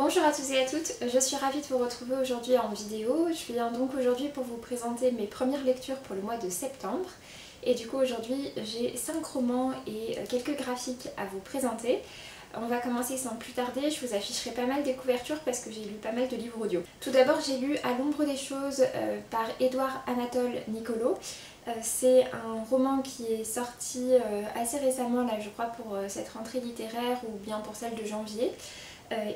Bonjour à tous et à toutes, je suis ravie de vous retrouver aujourd'hui en vidéo. Je viens donc aujourd'hui pour vous présenter mes premières lectures pour le mois de septembre. Et du coup aujourd'hui j'ai 5 romans et quelques graphiques à vous présenter. On va commencer sans plus tarder, je vous afficherai pas mal des couvertures parce que j'ai lu pas mal de livres audio. Tout d'abord j'ai lu À l'ombre des choses par Édouard Anatole Nicolo. C'est un roman qui est sorti assez récemment, là je crois pour cette rentrée littéraire ou bien pour celle de janvier.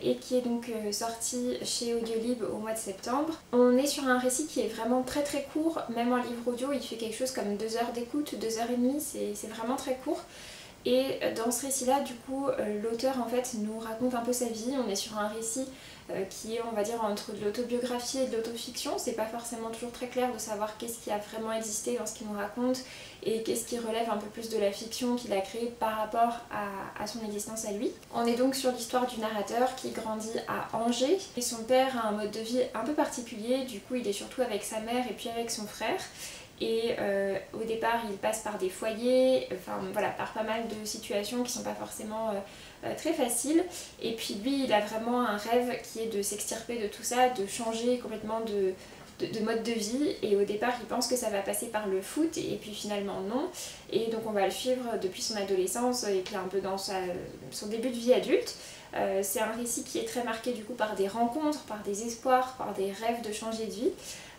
Et qui est donc sorti chez Audiolib au mois de septembre. On est sur un récit qui est vraiment très très court, même en livre audio il fait quelque chose comme 2 heures d'écoute, 2 heures et demie, c'est vraiment très court. Et dans ce récit-là, du coup, l'auteur en fait nous raconte un peu sa vie. On est sur un récit qui est, on va dire, entre de l'autobiographie et de l'autofiction. C'est pas forcément toujours très clair de savoir qu'est-ce qui a vraiment existé dans ce qu'il nous raconte et qu'est-ce qui relève un peu plus de la fiction qu'il a créée par rapport à son existence à lui. On est donc sur l'histoire du narrateur qui grandit à Angers. Et son père a un mode de vie un peu particulier, du coup il est surtout avec sa mère et puis avec son frère. Et au départ il passe par des foyers, enfin voilà, par pas mal de situations qui sont pas forcément très faciles. Et puis lui il a vraiment un rêve qui est de s'extirper de tout ça, de changer complètement de mode de vie. Et au départ il pense que ça va passer par le foot et puis finalement non. Et donc on va le suivre depuis son adolescence et puis un peu dans son début de vie adulte. C'est un récit qui est très marqué du coup par des rencontres, par des espoirs, par des rêves de changer de vie.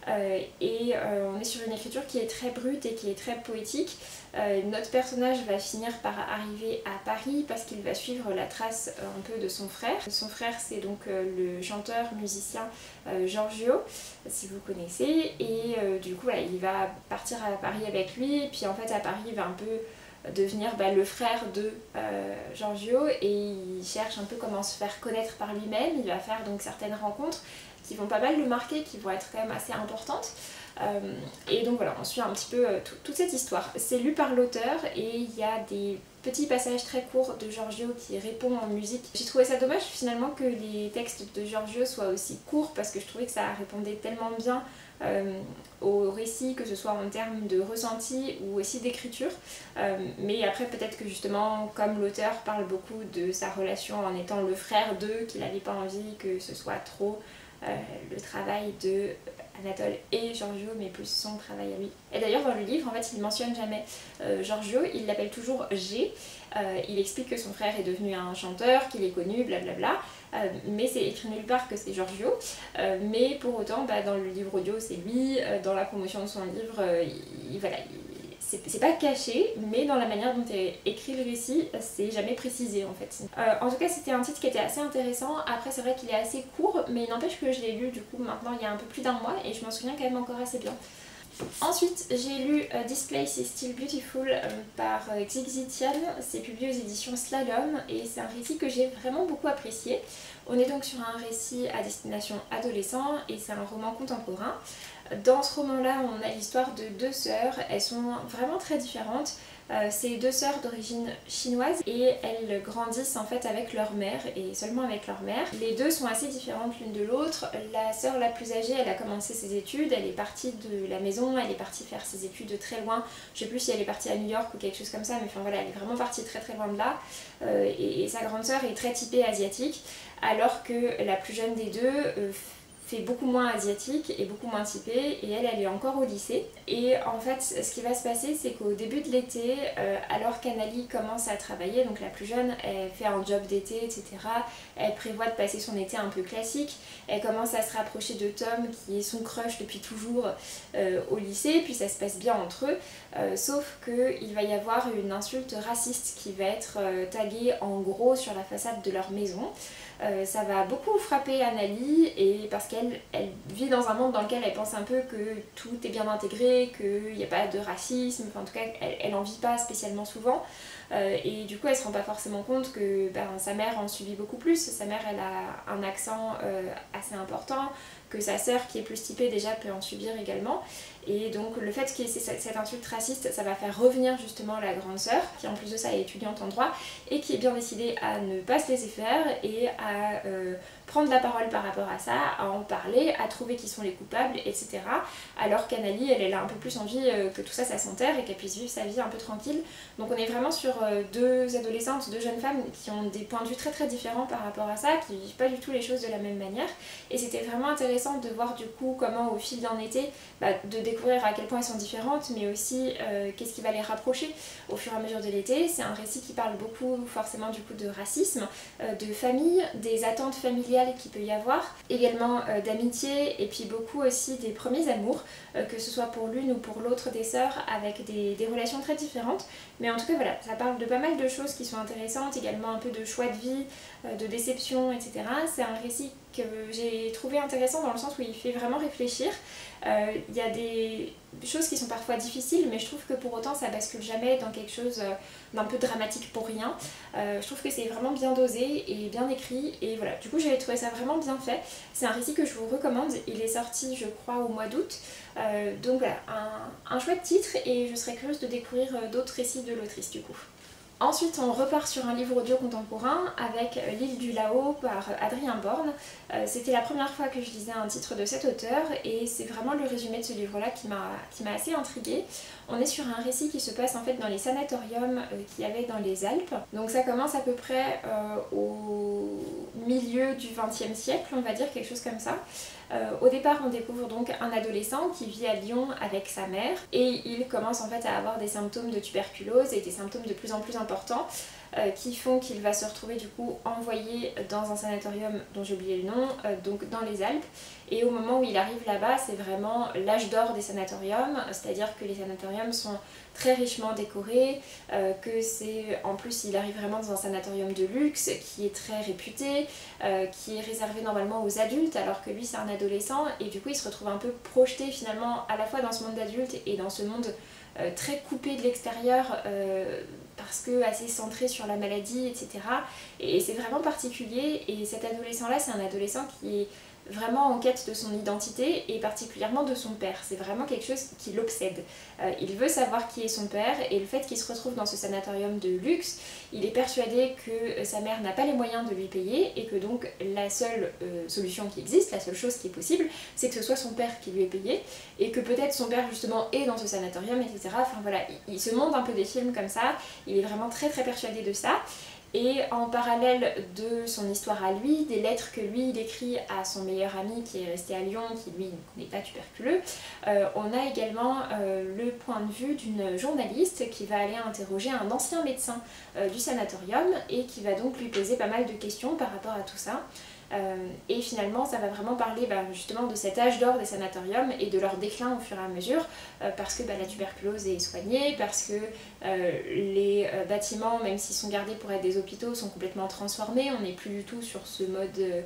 On est sur une écriture qui est très brute et qui est très poétique. Notre personnage va finir par arriver à Paris parce qu'il va suivre la trace un peu de son frère. Son frère c'est donc le chanteur, musicien Giorgio, si vous connaissez, et du coup voilà, il va partir à Paris avec lui, et puis en fait à Paris il va un peu devenir le frère de Giorgio et il cherche un peu comment se faire connaître par lui-même. Il va faire donc certaines rencontres qui vont pas mal le marquer, qui vont être quand même assez importantes. Et donc voilà, on suit un petit peu toute cette histoire. C'est lu par l'auteur et il y a des petits passages très courts de Giorgio qui répond en musique. J'ai trouvé ça dommage finalement que les textes de Giorgio soient aussi courts parce que je trouvais que ça répondait tellement bien au récit, que ce soit en termes de ressenti ou aussi d'écriture. Mais après peut-être que justement comme l'auteur parle beaucoup de sa relation en étant le frère d'eux, qu'il n'avait pas envie que ce soit trop le travail de Anatole et Giorgio, mais plus son travail à lui. Et d'ailleurs dans le livre en fait il mentionne jamais Giorgio, il l'appelle toujours G. Il explique que son frère est devenu un chanteur, qu'il est connu, blablabla, mais c'est écrit nulle part que c'est Giorgio. Mais pour autant dans le livre audio c'est lui, dans la promotion de son livre, voilà, c'est pas caché, mais dans la manière dont est écrit le récit, c'est jamais précisé en fait. En tout cas c'était un titre qui était assez intéressant. Après c'est vrai qu'il est assez court, mais il n'empêche que je l'ai lu du coup maintenant il y a un peu plus d'un mois et je m'en souviens quand même encore assez bien. Ensuite j'ai lu This Place is Still Beautiful par Xixitian, c'est publié aux éditions Slalom et c'est un récit que j'ai vraiment beaucoup apprécié. On est donc sur un récit à destination adolescent et c'est un roman contemporain. Dans ce roman-là, on a l'histoire de 2 sœurs, elles sont vraiment très différentes. C'est 2 sœurs d'origine chinoise et elles grandissent en fait avec leur mère et seulement avec leur mère. Les deux sont assez différentes l'une de l'autre. La sœur la plus âgée, elle a commencé ses études, elle est partie de la maison, elle est partie faire ses études très loin. Je sais plus si elle est partie à New York ou quelque chose comme ça, mais enfin voilà, elle est vraiment partie très très loin de là. Et sa grande sœur est très typée asiatique, alors que la plus jeune des deux fait beaucoup moins asiatique et beaucoup moins typée, et elle est encore au lycée. Et en fait ce qui va se passer c'est qu'au début de l'été, alors qu'Anali commence à travailler, donc la plus jeune, elle fait un job d'été etc, elle prévoit de passer son été un peu classique, elle commence à se rapprocher de Tom qui est son crush depuis toujours au lycée, puis ça se passe bien entre eux, sauf qu'il va y avoir une insulte raciste qui va être taguée en gros sur la façade de leur maison. Ça va beaucoup frapper Anali et parce qu'elle vit dans un monde dans lequel elle pense un peu que tout est bien intégré, qu'il n'y a pas de racisme, enfin en tout cas elle en vit pas spécialement souvent. Et du coup elle se rend pas forcément compte que sa mère en subit beaucoup plus. Sa mère elle a un accent assez important, que sa sœur qui est plus typée déjà peut en subir également. Et donc le fait qu'il y ait cette insulte raciste, ça va faire revenir justement la grande sœur, qui en plus de ça est étudiante en droit, et qui est bien décidée à ne pas se laisser faire et à prendre la parole par rapport à ça, à en parler, à trouver qui sont les coupables, etc. Alors qu'Annalie, elle a un peu plus envie que tout ça s'enterre et qu'elle puisse vivre sa vie un peu tranquille. Donc on est vraiment sur deux adolescentes, deux jeunes femmes qui ont des points de vue très très différents par rapport à ça, qui vivent pas du tout les choses de la même manière. Et c'était vraiment intéressant de voir du coup comment au fil d'un été, de découvrir à quel point elles sont différentes, mais aussi qu'est-ce qui va les rapprocher au fur et à mesure de l'été. C'est un récit qui parle beaucoup forcément du coup de racisme, de famille, des attentes familiales qu'il peut y avoir, également d'amitié et puis beaucoup aussi des premiers amours, que ce soit pour l'une ou pour l'autre des sœurs, avec des relations très différentes. Mais en tout cas voilà, ça parle de pas mal de choses qui sont intéressantes, également un peu de choix de vie, de déception, etc. C'est un récit que j'ai trouvé intéressant dans le sens où il fait vraiment réfléchir. Il y a des choses qui sont parfois difficiles, mais je trouve que pour autant ça bascule jamais dans quelque chose d'un peu dramatique pour rien. Je trouve que c'est vraiment bien dosé et bien écrit, et voilà, du coup j'avais trouvé ça vraiment bien fait. C'est un récit que je vous recommande, il est sorti je crois au mois d'août, donc voilà, un chouette titre, et je serais curieuse de découvrir d'autres récits de l'autrice du coup. Ensuite, on repart sur un livre audio contemporain avec L'île du Laos par Adrien Borne. C'était la première fois que je lisais un titre de cet auteur et c'est vraiment le résumé de ce livre-là qui m'a assez intriguée. On est sur un récit qui se passe en fait dans les sanatoriums qu'il y avait dans les Alpes. Donc ça commence à peu près au milieu du XXe siècle, on va dire, quelque chose comme ça. Au départ, on découvre donc un adolescent qui vit à Lyon avec sa mère et il commence en fait à avoir des symptômes de tuberculose et des symptômes de plus en plus importants qui font qu'il va se retrouver du coup envoyé dans un sanatorium dont j'ai oublié le nom, donc dans les Alpes. Et au moment où il arrive là-bas, c'est vraiment l'âge d'or des sanatoriums, c'est-à-dire que les sanatoriums sont très richement décorés, que c'est en plus il arrive vraiment dans un sanatorium de luxe qui est très réputé, qui est réservé normalement aux adultes alors que lui c'est un adolescent, et du coup il se retrouve un peu projeté finalement à la fois dans ce monde d'adulte et dans ce monde très coupé de l'extérieur, parce que assez centré sur la maladie, etc. Et c'est vraiment particulier, et cet adolescent-là, c'est un adolescent qui est vraiment en quête de son identité et particulièrement de son père. C'est vraiment quelque chose qui l'obsède. Il veut savoir qui est son père, et le fait qu'il se retrouve dans ce sanatorium de luxe, il est persuadé que sa mère n'a pas les moyens de lui payer et que donc la seule solution qui existe, la seule chose qui est possible, c'est que ce soit son père qui lui ait payé, et que peut-être son père justement est dans ce sanatorium, etc. Enfin voilà, il se monte un peu des films comme ça, il est vraiment très très persuadé de ça. Et en parallèle de son histoire à lui, des lettres que lui il écrit à son meilleur ami qui est resté à Lyon, qui lui n'est pas tuberculeux, on a également le point de vue d'une journaliste qui va aller interroger un ancien médecin du sanatorium et qui va donc lui poser pas mal de questions par rapport à tout ça. Et finalement ça va vraiment parler justement de cet âge d'or des sanatoriums et de leur déclin au fur et à mesure, parce que la tuberculose est soignée, parce que les bâtiments, même s'ils sont gardés pour être des hôpitaux, sont complètement transformés. On n'est plus du tout sur ce mode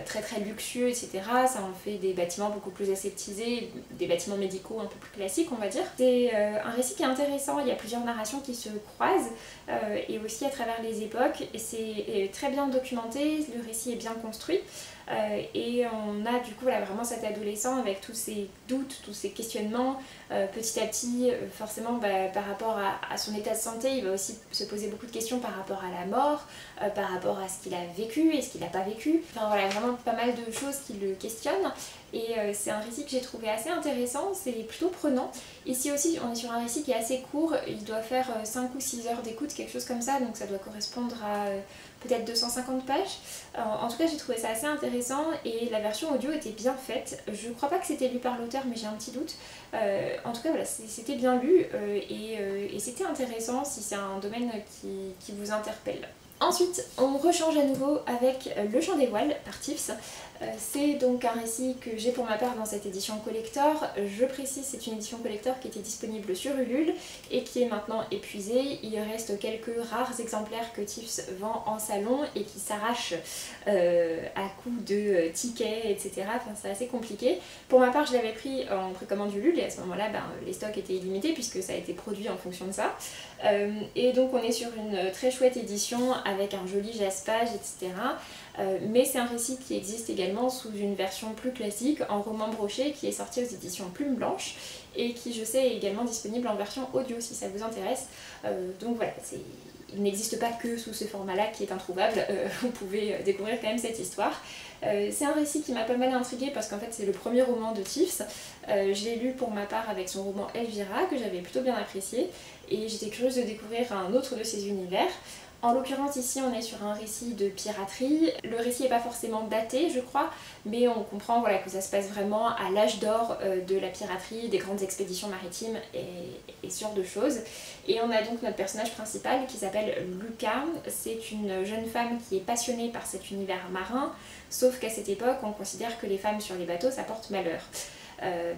très très luxueux, etc. Ça en fait des bâtiments beaucoup plus aseptisés, des bâtiments médicaux un peu plus classiques, on va dire. C'est un récit qui est intéressant, il y a plusieurs narrations qui se croisent, et aussi à travers les époques, et c'est très bien documenté, le récit est bien construit. Et on a du coup vraiment cet adolescent avec tous ses doutes, tous ses questionnements, petit à petit forcément par rapport à son état de santé, il va aussi se poser beaucoup de questions par rapport à la mort, par rapport à ce qu'il a vécu et ce qu'il n'a pas vécu. Enfin voilà, vraiment pas mal de choses qui le questionnent, et c'est un récit que j'ai trouvé assez intéressant, c'est plutôt prenant. Ici aussi on est sur un récit qui est assez court, il doit faire 5 ou 6 heures d'écoute, quelque chose comme ça, donc ça doit correspondre à peut-être 250 pages. En tout cas j'ai trouvé ça assez intéressant, et la version audio était bien faite. Je crois pas que c'était lu par l'auteur, mais j'ai un petit doute. En tout cas voilà, c'était bien lu, et c'était intéressant si c'est un domaine qui vous interpelle. Ensuite, on rechange à nouveau avec Le Chant des Voiles par Tiffs. C'est donc un récit que j'ai pour ma part dans cette édition collector. Je précise, c'est une édition collector qui était disponible sur Ulule et qui est maintenant épuisée. Il reste quelques rares exemplaires que Tiffs vend en salon et qui s'arrachent à coups de tickets, etc. Enfin, c'est assez compliqué. Pour ma part, je l'avais pris en précommande Ulule, et à ce moment-là, les stocks étaient illimités puisque ça a été produit en fonction de ça. Et donc on est sur une très chouette édition avec un joli jaspage, etc. Mais c'est un récit qui existe également sous une version plus classique en roman broché qui est sorti aux éditions Plume Blanche et qui, je sais, est également disponible en version audio si ça vous intéresse. Donc voilà, il n'existe pas que sous ce format-là qui est introuvable, vous pouvez découvrir quand même cette histoire. C'est un récit qui m'a pas mal intriguée parce qu'en fait c'est le premier roman de Tiffs. Je l'ai lu pour ma part avec son roman Elvira que j'avais plutôt bien apprécié et j'étais curieuse de découvrir un autre de ses univers. En l'occurrence ici on est sur un récit de piraterie. Le récit n'est pas forcément daté je crois, mais on comprend voilà, que ça se passe vraiment à l'âge d'or de la piraterie, des grandes expéditions maritimes et ce genre de choses. Et on a donc notre personnage principal qui s'appelle Luca. C'est une jeune femme qui est passionnée par cet univers marin, sauf qu'à cette époque on considère que les femmes sur les bateaux ça porte malheur.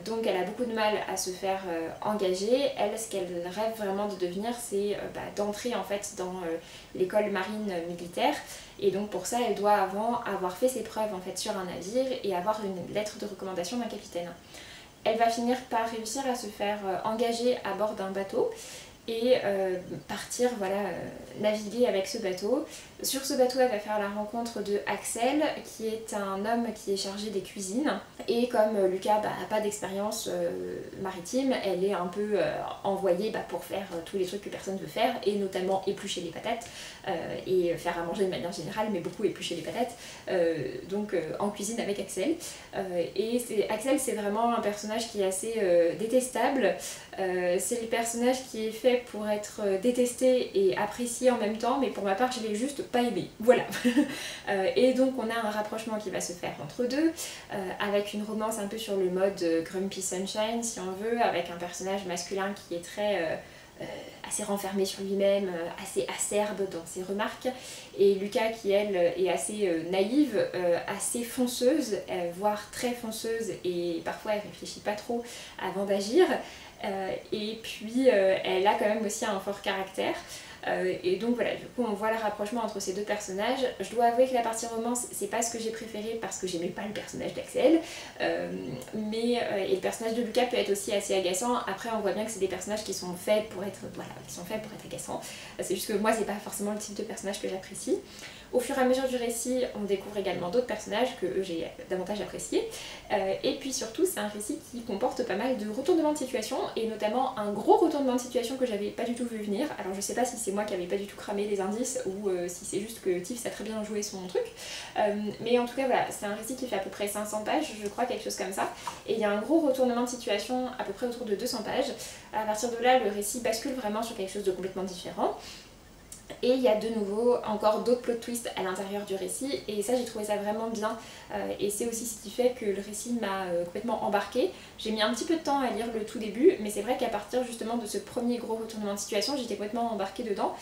Donc elle a beaucoup de mal à se faire engager. Elle, ce qu'elle rêve vraiment de devenir, c'est d'entrer en fait dans l'école marine militaire. Et donc pour ça, elle doit avant avoir fait ses preuves en fait sur un navire et avoir une lettre de recommandation d'un capitaine. Elle va finir par réussir à se faire engager à bord d'un bateau et partir voilà, naviguer avec ce bateau. Sur ce bateau, elle va faire la rencontre de Axel, qui est un homme qui est chargé des cuisines. Et comme Lucas n'a pas d'expérience maritime, elle est un peu envoyée pour faire tous les trucs que personne ne veut faire, et notamment éplucher les patates, et faire à manger de manière générale, mais beaucoup éplucher les patates, donc en cuisine avec Axel. Et Axel, c'est vraiment un personnage qui est assez détestable. C'est le personnage qui est fait pour être détesté et apprécié en même temps, mais pour ma part je l'ai juste pas aimé, voilà. Et donc on a un rapprochement qui va se faire entre deux, avec une romance un peu sur le mode Grumpy Sunshine si on veut, avec un personnage masculin qui est très assez renfermé sur lui-même, assez acerbe dans ses remarques, et Lucas qui elle est assez naïve, assez fonceuse, voire très fonceuse, et parfois elle réfléchit pas trop avant d'agir. Et puis elle a quand même aussi un fort caractère. Et donc voilà, du coup on voit le rapprochement entre ces deux personnages. Je dois avouer que la partie romance c'est pas ce que j'ai préféré parce que j'aimais pas le personnage d'Axel, et le personnage de Lucas peut être aussi assez agaçant. Après on voit bien que c'est des personnages qui sont faits pour être, voilà, qui sont faits pour être agaçants. C'est juste que moi c'est pas forcément le type de personnage que j'apprécie. Au fur et à mesure du récit, on découvre également d'autres personnages que j'ai davantage appréciés. Et puis surtout, c'est un récit qui comporte pas mal de retournements de situation, et notamment un gros retournement de situation que j'avais pas du tout vu venir. Alors je sais pas si c'est moi qui avais pas du tout cramé les indices, ou si c'est juste que Tiffs a très bien joué son truc. Mais en tout cas voilà, c'est un récit qui fait à peu près 500 pages, je crois, quelque chose comme ça. Et il y a un gros retournement de situation à peu près autour de 200 pages. À partir de là, le récit bascule vraiment sur quelque chose de complètement différent. Et il y a de nouveau encore d'autres plot twists à l'intérieur du récit, et ça j'ai trouvé ça vraiment bien, et c'est aussi ce qui fait que le récit m'a complètement embarquée. J'ai mis un petit peu de temps à lire le tout début, mais c'est vrai qu'à partir justement de ce premier gros retournement de situation, j'étais complètement embarquée dedans.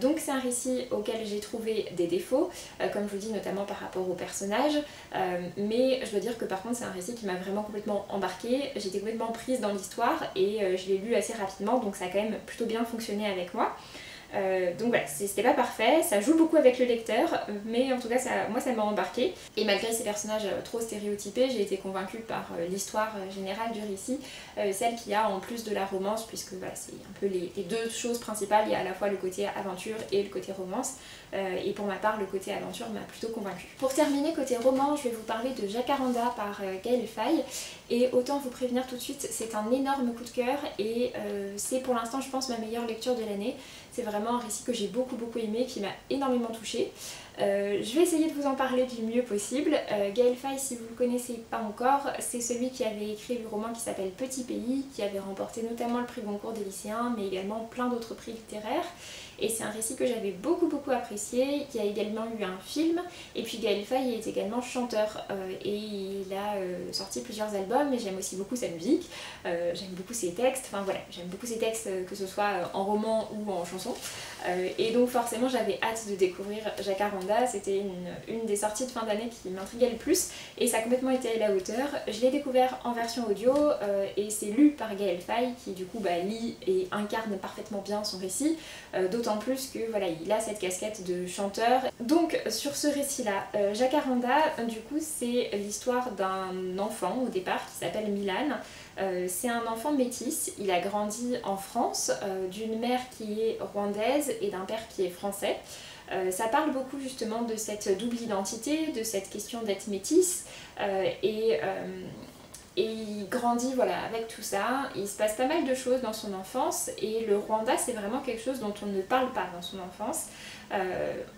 Donc c'est un récit auquel j'ai trouvé des défauts, comme je vous dis, notamment par rapport aux personnages, mais je dois dire que par contre c'est un récit qui m'a vraiment complètement embarquée. J'étais complètement prise dans l'histoire et je l'ai lu assez rapidement, donc ça a quand même plutôt bien fonctionné avec moi. Donc voilà, c'était pas parfait, ça joue beaucoup avec le lecteur, mais en tout cas moi ça m'a embarqué. Et malgré ces personnages trop stéréotypés, j'ai été convaincue par l'histoire générale du récit, celle qu'il y a en plus de la romance, puisque voilà, c'est un peu les deux choses principales. Il y a à la fois le côté aventure et le côté romance, et pour ma part le côté aventure m'a plutôt convaincue. Pour terminer, côté roman, je vais vous parler de Jacaranda par Gaël Faye, et autant vous prévenir tout de suite, c'est un énorme coup de cœur, et c'est pour l'instant je pense ma meilleure lecture de l'année. C'est vraiment un récit que j'ai beaucoup aimé, qui m'a énormément touchée. Je vais essayer de vous en parler du mieux possible. Gaël Faye, si vous ne le connaissez pas encore, c'est celui qui avait écrit le roman qui s'appelle Petit Pays, qui avait remporté notamment le prix Goncourt des lycéens, mais également plein d'autres prix littéraires. Et c'est un récit que j'avais beaucoup apprécié, qui a également eu un film. Et puis Gaël Faye est également chanteur, et il a sorti plusieurs albums, et j'aime aussi beaucoup sa musique, j'aime beaucoup ses textes, enfin voilà, j'aime beaucoup ses textes, que ce soit en roman ou en chanson. Et donc forcément j'avais hâte de découvrir Jacaranda, c'était une des sorties de fin d'année qui m'intriguait le plus, et ça a complètement été à la hauteur. Je l'ai découvert en version audio, et c'est lu par Gaël Faye, qui du coup lit et incarne parfaitement bien son récit, d'autant plus que voilà, il a cette casquette de chanteur. Donc sur ce récit là, Jacaranda, du coup c'est l'histoire d'un enfant au départ qui s'appelle Milan. C'est un enfant métis, il a grandi en France, d'une mère qui est rwandaise et d'un père qui est français. Ça parle beaucoup justement de cette double identité, de cette question d'être métis, et Et il grandit voilà, avec tout ça, il se passe pas mal de choses dans son enfance et le Rwanda c'est vraiment quelque chose dont on ne parle pas dans son enfance.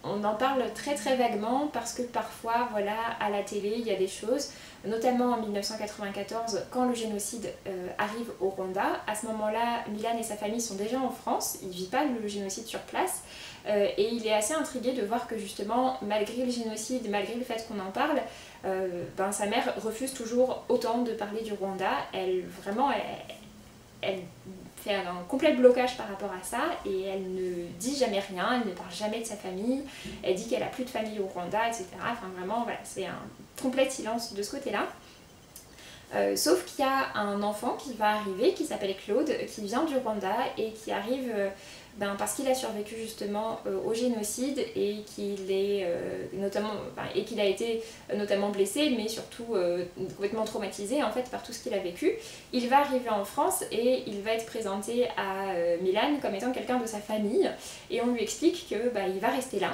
On en parle très très vaguement parce que parfois voilà, à la télé il y a des choses, notamment en 1994 quand le génocide arrive au Rwanda. À ce moment-là, Milan et sa famille sont déjà en France, il ne vit pas le génocide sur place et il est assez intrigué de voir que justement malgré le génocide, malgré le fait qu'on en parle, sa mère refuse toujours autant de parler du Rwanda. Elle fait un complet blocage par rapport à ça et elle ne dit jamais rien, elle ne parle jamais de sa famille, elle dit qu'elle a plus de famille au Rwanda, etc. Enfin vraiment voilà, c'est un complet silence de ce côté-là. Sauf qu'il y a un enfant qui va arriver, qui s'appelle Claude, qui vient du Rwanda et qui arrive parce qu'il a survécu justement au génocide et qu'il a été notamment blessé, mais surtout complètement traumatisé en fait par tout ce qu'il a vécu. Il va arriver en France et il va être présenté à Milan comme étant quelqu'un de sa famille et on lui explique que il va rester là.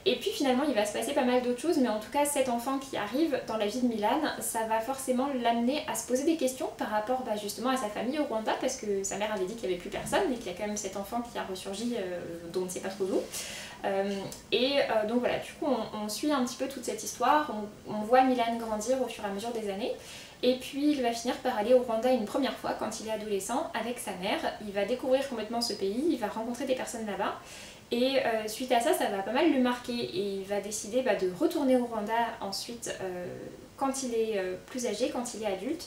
Et puis finalement il va se passer pas mal d'autres choses, mais en tout cas cet enfant qui arrive dans la vie de Milan, ça va forcément l'amener à se poser des questions par rapport justement à sa famille au Rwanda, parce que sa mère avait dit qu'il n'y avait plus personne et qu'il y a quand même cet enfant qui a ressurgi dont on ne sait pas trop d'où. Donc voilà, du coup on suit un petit peu toute cette histoire, on voit Milan grandir au fur et à mesure des années. Et puis il va finir par aller au Rwanda une première fois quand il est adolescent avec sa mère. Il va découvrir complètement ce pays, il va rencontrer des personnes là-bas. Et suite à ça, ça va pas mal le marquer et il va décider de retourner au Rwanda ensuite quand il est plus âgé, quand il est adulte.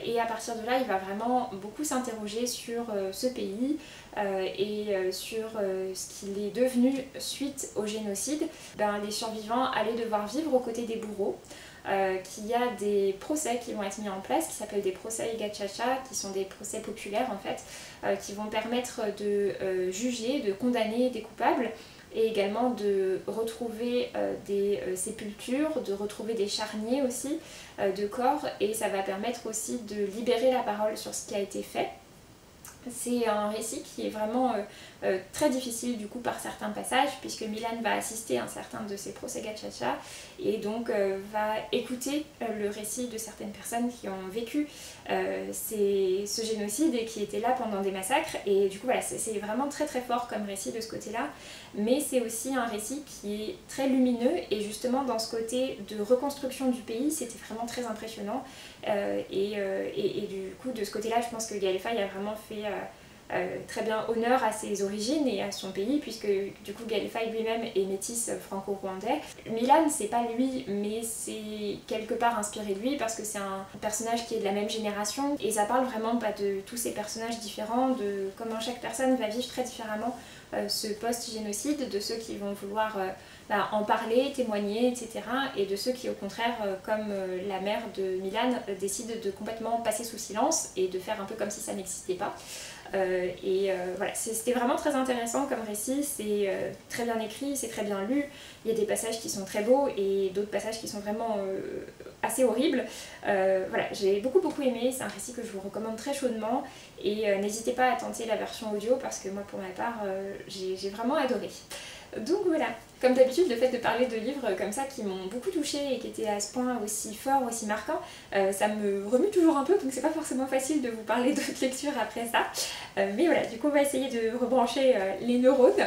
Et à partir de là, il va vraiment beaucoup s'interroger sur ce pays et sur ce qu'il est devenu suite au génocide. Les survivants allaient devoir vivre aux côtés des bourreaux. Qu'il y a des procès qui vont être mis en place qui s'appellent des procès Gacaca, qui sont des procès populaires en fait, qui vont permettre de juger, de condamner des coupables et également de retrouver des sépultures, de retrouver des charniers aussi de corps, et ça va permettre aussi de libérer la parole sur ce qui a été fait. C'est un récit qui est vraiment très difficile du coup par certains passages, puisque Milan va assister à un certain de ces procès Gacaca et donc va écouter le récit de certaines personnes qui ont vécu ce génocide et qui étaient là pendant des massacres, et du coup voilà, c'est vraiment très très fort comme récit de ce côté-là, mais c'est aussi un récit qui est très lumineux, et justement dans ce côté de reconstruction du pays, c'était vraiment très impressionnant. Et du coup de ce côté-là, je pense que Gaël Faye a vraiment fait très bien honneur à ses origines et à son pays, puisque du coup Gaël Faye lui-même est métis franco-rwandais. Milan, c'est pas lui, mais c'est quelque part inspiré de lui, parce que c'est un personnage qui est de la même génération, et ça parle vraiment de tous ces personnages différents, de comment chaque personne va vivre très différemment ce post-génocide, de ceux qui vont vouloir en parler, témoigner, etc. Et de ceux qui au contraire, comme la mère de Milan, décident de complètement passer sous silence et de faire un peu comme si ça n'existait pas. Voilà, c'était vraiment très intéressant comme récit, c'est très bien écrit, c'est très bien lu, il y a des passages qui sont très beaux et d'autres passages qui sont vraiment assez horribles. Voilà, j'ai beaucoup aimé, c'est un récit que je vous recommande très chaudement, et n'hésitez pas à tenter la version audio parce que moi pour ma part j'ai vraiment adoré. Donc voilà, comme d'habitude, le fait de parler de livres comme ça qui m'ont beaucoup touchée et qui étaient à ce point aussi forts, aussi marquants, ça me remue toujours un peu, donc c'est pas forcément facile de vous parler d'autres lectures après ça. Mais voilà, du coup on va essayer de rebrancher les neurones.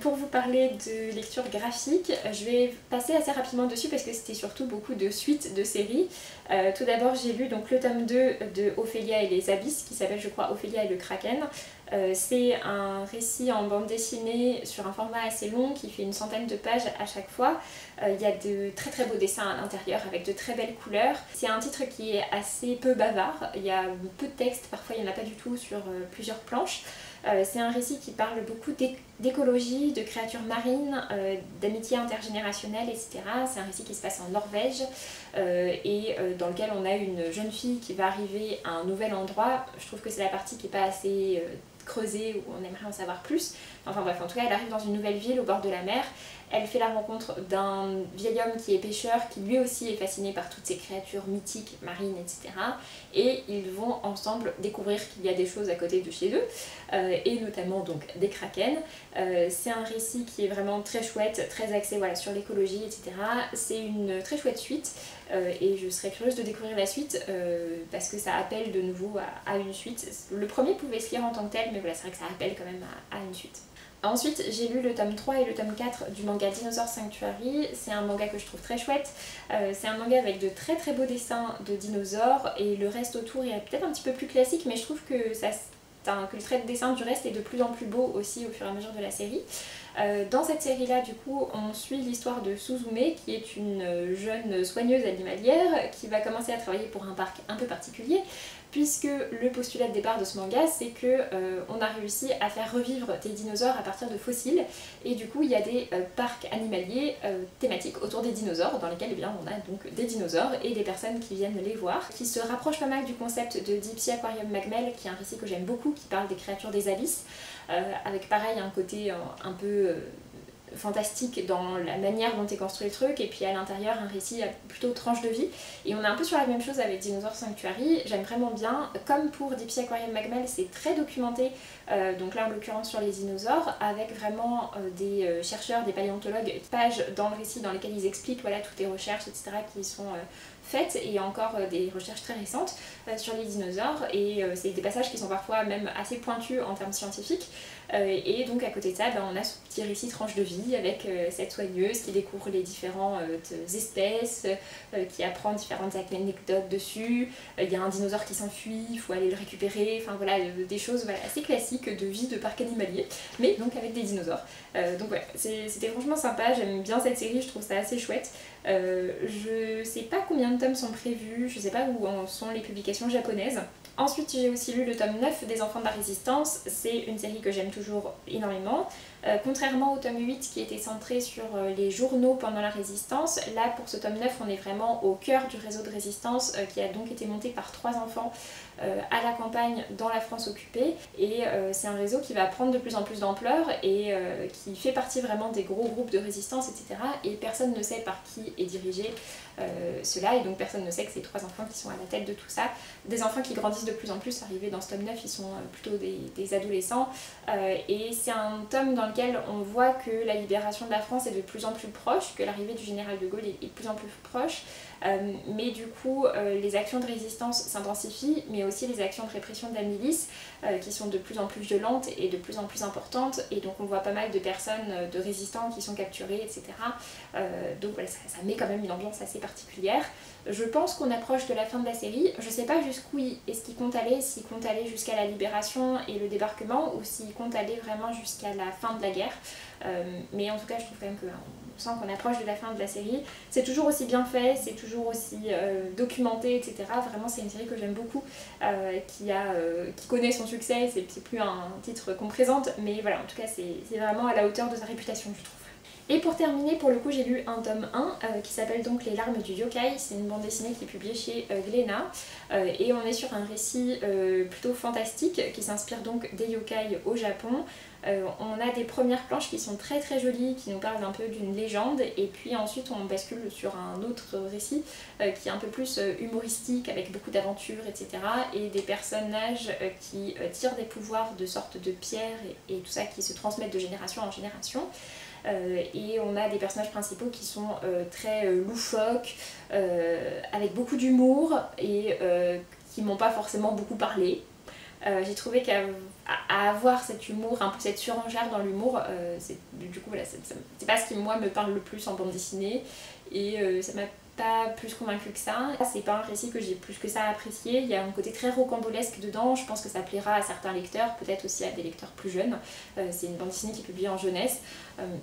Pour vous parler de lecture graphique, je vais passer assez rapidement dessus parce que c'était surtout beaucoup de suites de séries. Tout d'abord j'ai lu donc le tome 2 de Ophélia et les Abysses, qui s'appelle je crois Ophélia et le Kraken. C'est un récit en bande dessinée sur un format assez long qui fait une centaine de pages à chaque fois. Il y a de très beaux dessins à l'intérieur avec de très belles couleurs. C'est un titre qui est assez peu bavard, il y a peu de texte, parfois il n'y en a pas du tout sur plusieurs planches. C'est un récit qui parle beaucoup d'écologie, de créatures marines, d'amitié intergénérationnelle, etc. C'est un récit qui se passe en Norvège et dans lequel on a une jeune fille qui va arriver à un nouvel endroit. Je trouve que c'est la partie qui n'est pas assez creusée, où on aimerait en savoir plus. Enfin bref, en tout cas elle arrive dans une nouvelle ville au bord de la mer. Elle fait la rencontre d'un vieil homme qui est pêcheur, qui lui aussi est fasciné par toutes ces créatures mythiques, marines, etc. Et ils vont ensemble découvrir qu'il y a des choses à côté de chez eux, et notamment donc des kraken. C'est un récit qui est vraiment très chouette, très axé voilà, sur l'écologie, etc. C'est une très chouette suite, et je serais curieuse de découvrir la suite, parce que ça appelle de nouveau à une suite. Le premier pouvait se lire en tant que tel, mais voilà, c'est vrai que ça appelle quand même à une suite. Ensuite, j'ai lu le tome 3 et le tome 4 du manga Dinosaur Sanctuary. C'est un manga que je trouve très chouette. C'est un manga avec de très très beaux dessins de dinosaures, et le reste autour est peut-être un petit peu plus classique, mais je trouve que que le trait de dessin du reste est de plus en plus beau aussi au fur et à mesure de la série. Dans cette série-là, du coup, on suit l'histoire de Suzume, qui est une jeune soigneuse animalière qui va commencer à travailler pour un parc un peu particulier, puisque le postulat de départ de ce manga, c'est que on a réussi à faire revivre des dinosaures à partir de fossiles, et du coup il y a des parcs animaliers thématiques autour des dinosaures, dans lesquels eh bien, on a donc des dinosaures et des personnes qui viennent les voir, qui se rapprochent pas mal du concept de Deep Sea Aquarium Magmel, qui est un récit que j'aime beaucoup, qui parle des créatures des abysses, avec pareil un côté un peu fantastique dans la manière dont est construit le truc, et puis à l'intérieur un récit plutôt tranche de vie, et on est un peu sur la même chose avec Dinosaur Sanctuary. J'aime vraiment bien, comme pour Deep Sea Aquarium Magmel, c'est très documenté, donc là en l'occurrence sur les dinosaures, avec vraiment des chercheurs, des paléontologues, pages dans le récit dans lesquelles ils expliquent voilà, toutes les recherches, etc. qui sont faites, et encore des recherches très récentes sur les dinosaures, et c'est des passages qui sont parfois même assez pointus en termes scientifiques, et donc à côté de ça on a ce petit récit tranche de vie avec cette soigneuse qui découvre les différentes espèces, qui apprend différentes anecdotes dessus. Il y a un dinosaure qui s'enfuit, il faut aller le récupérer, enfin voilà, des choses voilà, assez classiques de vie de parc animalier, mais donc avec des dinosaures. Donc voilà, c'était franchement sympa, j'aime bien cette série, je trouve ça assez chouette. Je sais pas combien de tomes sont prévus, je sais pas où en sont les publications japonaises. Ensuite, j'ai aussi lu le tome 9 des Enfants de la Résistance. C'est une série que j'aime toujours énormément. Contrairement au tome 8 qui était centré sur les journaux pendant la Résistance, là pour ce tome 9 on est vraiment au cœur du réseau de résistance qui a donc été monté par 3 enfants à la campagne dans la France occupée, et c'est un réseau qui va prendre de plus en plus d'ampleur et qui fait partie vraiment des gros groupes de résistance, etc. Et personne ne sait par qui est dirigé cela, et donc personne ne sait que c'est 3 enfants qui sont à la tête de tout ça. Des enfants qui grandissent de plus en plus, arrivés dans ce tome 9, ils sont plutôt des adolescents, et c'est un tome dans lequel on voit que la libération de la France est de plus en plus proche, que l'arrivée du général de Gaulle est de plus en plus proche, mais du coup les actions de résistance s'intensifient, mais aussi les actions de répression de la milice qui sont de plus en plus violentes et de plus en plus importantes, et donc on voit pas mal de personnes, de résistants qui sont capturés, etc. Donc voilà, ça met quand même une ambiance assez particulière. Je pense qu'on approche de la fin de la série, je sais pas jusqu'où est-ce qu'il compte aller, s'il compte aller jusqu'à la libération et le débarquement, ou s'il compte aller vraiment jusqu'à la fin de la guerre, mais en tout cas je trouve quand même qu'on sent qu'on approche de la fin de la série. C'est toujours aussi bien fait, c'est toujours aussi documenté, etc. Vraiment c'est une série que j'aime beaucoup, qui connaît son succès, c'est plus un titre qu'on présente, mais voilà, en tout cas c'est vraiment à la hauteur de sa réputation, je trouve. Et pour terminer, pour le coup, j'ai lu un tome 1 qui s'appelle donc Les larmes du yokai. C'est une bande dessinée qui est publiée chez Glénat, et on est sur un récit plutôt fantastique qui s'inspire donc des yokai au Japon. On a des premières planches qui sont très très jolies, qui nous parlent un peu d'une légende, et puis ensuite on bascule sur un autre récit qui est un peu plus humoristique, avec beaucoup d'aventures, etc. et des personnages qui tirent des pouvoirs de sortes de pierres et tout ça, qui se transmettent de génération en génération. Et on a des personnages principaux qui sont très loufoques, avec beaucoup d'humour, et qui m'ont pas forcément beaucoup parlé. J'ai trouvé qu'à avoir cet humour, un peu cette surenchère dans l'humour, du coup voilà, c'est pas ce qui moi me parle le plus en bande dessinée, et ça m'a pas plus convaincu que ça. C'est pas un récit que j'ai plus que ça apprécié, il y a un côté très rocambolesque dedans, je pense que ça plaira à certains lecteurs, peut-être aussi à des lecteurs plus jeunes. C'est une bande dessinée qui est publiée en jeunesse,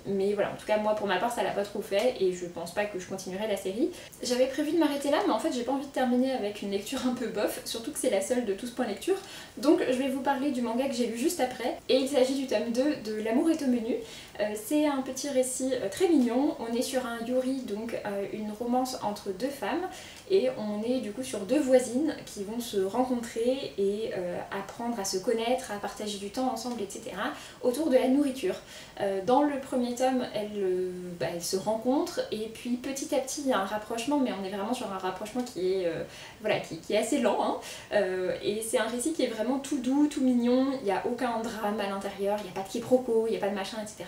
mais voilà, en tout cas moi pour ma part ça l'a pas trop fait, et je pense pas que je continuerai la série. J'avais prévu de m'arrêter là, mais en fait j'ai pas envie de terminer avec une lecture un peu bof, surtout que c'est la seule de tout ce point lecture, donc je vais vous parler du manga que j'ai lu juste après, et il s'agit du tome 2 de L'amour est au menu. C'est un petit récit très mignon. On est sur un Yuri, donc une romance entre deux femmes, et on est du coup sur deux voisines qui vont se rencontrer et apprendre à se connaître, à partager du temps ensemble, etc. autour de la nourriture. Dans le premier tome, elles se rencontrent et puis petit à petit il y a un rapprochement, mais on est vraiment sur un rapprochement qui est, qui est assez lent, hein. Et c'est un récit qui est vraiment tout doux, tout mignon, il n'y a aucun drame à l'intérieur, il n'y a pas de quiproquo, il n'y a pas de machin, etc.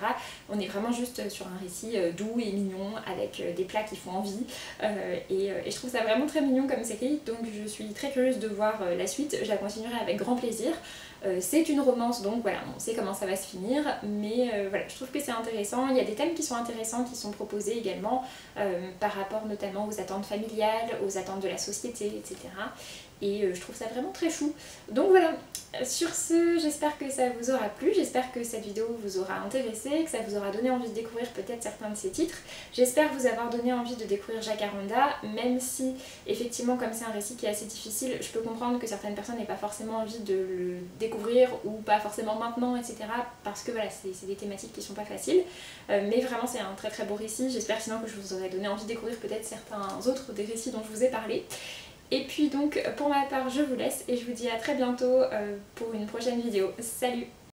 On est vraiment juste sur un récit doux et mignon avec des plats qui font envie, et je trouve ça vraiment très mignon comme série, donc je suis très curieuse de voir la suite, je la continuerai avec grand plaisir. C'est une romance, donc voilà, on sait comment ça va se finir, mais voilà, je trouve que c'est intéressant. Il y a des thèmes qui sont intéressants, qui sont proposés également, par rapport notamment aux attentes familiales, aux attentes de la société, etc. Et je trouve ça vraiment très chou. Donc voilà, sur ce, j'espère que ça vous aura plu, j'espère que cette vidéo vous aura intéressé, que ça vous aura donné envie de découvrir peut-être certains de ces titres. J'espère vous avoir donné envie de découvrir Jacaranda, même si effectivement comme c'est un récit qui est assez difficile, je peux comprendre que certaines personnes n'aient pas forcément envie de le découvrir ou pas forcément maintenant, etc. parce que voilà, c'est des thématiques qui sont pas faciles. Mais vraiment c'est un très très beau récit, j'espère sinon que je vous aurais donné envie de découvrir peut-être certains autres des récits dont je vous ai parlé. Et puis donc pour ma part je vous laisse et je vous dis à très bientôt pour une prochaine vidéo. Salut!